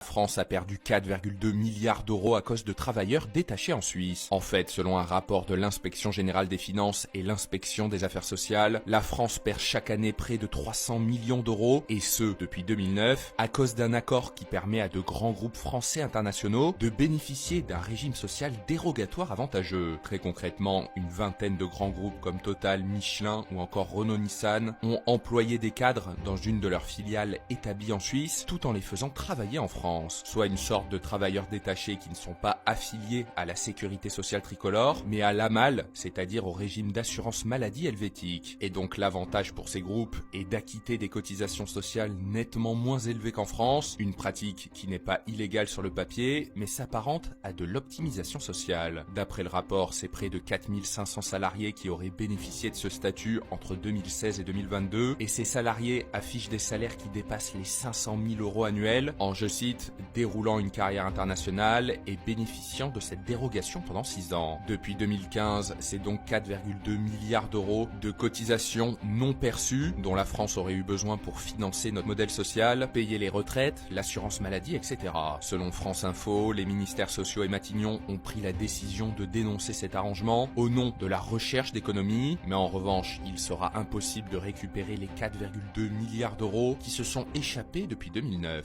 La France a perdu 4,2 milliards d'euros à cause de travailleurs détachés en Suisse. En fait, selon un rapport de l'Inspection générale des finances et l'Inspection des affaires sociales, la France perd chaque année près de 300 millions d'euros, et ce, depuis 2009, à cause d'un accord qui permet à de grands groupes français internationaux de bénéficier d'un régime social dérogatoire avantageux. Très concrètement, une vingtaine de grands groupes comme Total, Michelin ou encore Renault-Nissan ont employé des cadres dans une de leurs filiales établies en Suisse, tout en les faisant travailler en France. Soit une sorte de travailleurs détachés qui ne sont pas affiliés à la sécurité sociale tricolore, mais à l'AMAL, c'est-à-dire au régime d'assurance maladie helvétique. Et donc l'avantage pour ces groupes est d'acquitter des cotisations sociales nettement moins élevées qu'en France, une pratique qui n'est pas illégale sur le papier, mais s'apparente à de l'optimisation sociale. D'après le rapport, c'est près de 4500 salariés qui auraient bénéficié de ce statut entre 2016 et 2022, et ces salariés affichent des salaires qui dépassent les 500 000 euros annuels, en, je cite, déroulant une carrière internationale et bénéficiant de cette dérogation pendant 6 ans. Depuis 2015, c'est donc 4,2 milliards d'euros de cotisations non perçues dont la France aurait eu besoin pour financer notre modèle social, payer les retraites, l'assurance maladie, etc. Selon France Info, les ministères sociaux et Matignon ont pris la décision de dénoncer cet arrangement au nom de la recherche d'économie, mais en revanche, il sera impossible de récupérer les 4,2 milliards d'euros qui se sont échappés depuis 2009.